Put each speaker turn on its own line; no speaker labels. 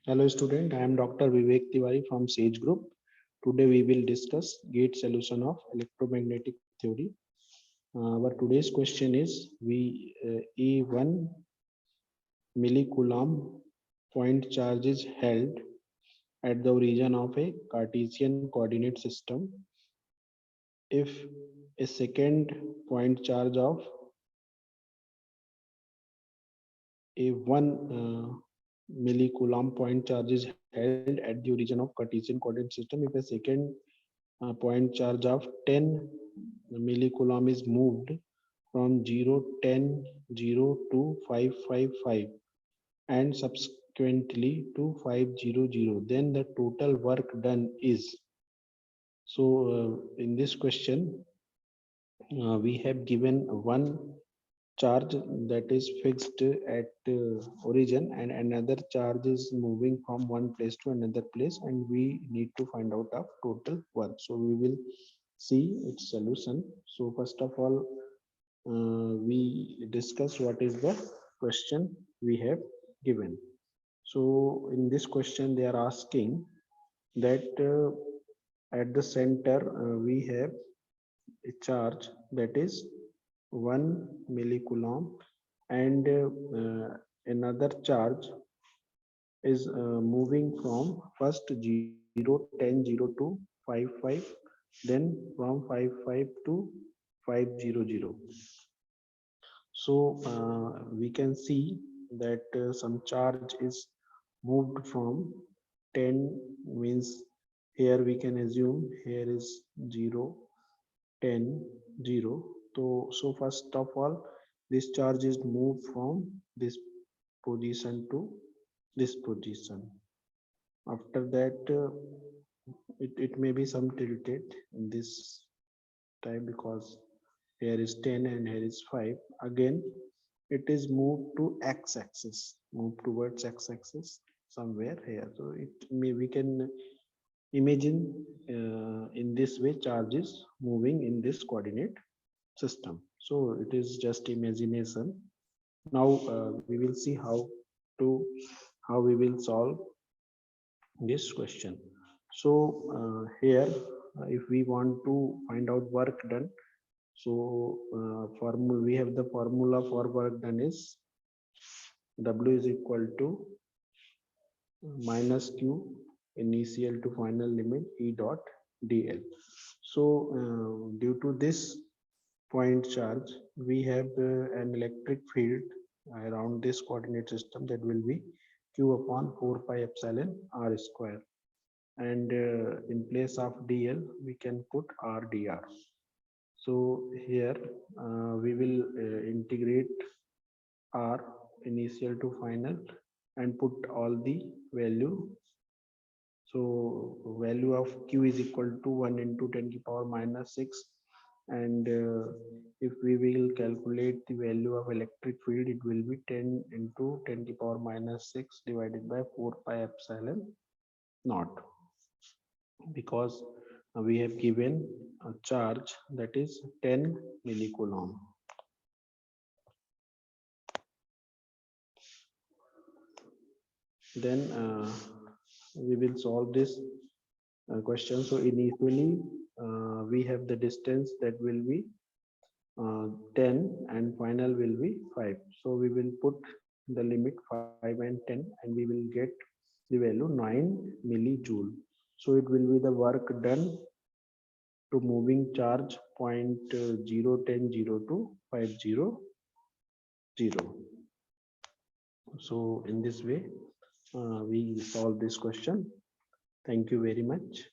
Hello student, I am Dr. Vivek Tiwari from Sage Group. Today we will discuss gate solution of electromagnetic theory. Our today's question is E1 millicoulomb point charge is held at the origin of a Cartesian coordinate system if a second point charge of a 1 millicoulomb point charge is held at the origin of Cartesian coordinate system if a second point charge of 10 millicoulomb is moved from 0 10 0 to 555 and subsequently to 500, then the total work done is. So in this question we have given one charge that is fixed at origin and another charge is moving from one place to another place, and we need to find out of total work. So we will see its solution. So first of all we discuss what is the question we have given. So in this question they are asking that at the center we have a charge that is 1 millicoulomb and another charge is moving from first 0 10 0 to 55, then from 55 to 500. So we can see that some charge is moved from 10, means here we can assume here is 0 10 0. So first of all this charge is moved from this position to this position. After that it may be some tilted in this time because here is 10 and here is 5. Again it is moved to x-axis, move towards x-axis somewhere here. So it may, we can imagine in this way charge is moving in this coordinate system. So it is just imagination. Now we will see how we will solve this question. So here if we want to find out work done, so formula, we have the formula for work done is W is equal to minus Q initial to final limit E dot dl. So due to this point charge we have an electric field around this coordinate system that will be Q upon 4 pi epsilon r square, and in place of dl we can put r dr. So here we will integrate r initial to final and put all the value. So value of Q is equal to 1 into 10 to the power minus 6, and if we will calculate the value of electric field it will be 10 into 10 to the power minus 6 divided by 4 pi epsilon naught, because we have given a charge that is 10 millicoulomb. Then we will solve this question. So initially we have the distance that will be 10 and final will be 5. So we will put the limit 5 and 10 and we will get the value 9 millijoule. So it will be the work done to moving charge point 0 10 0 to 500. So in this way we solve this question. Thank you very much.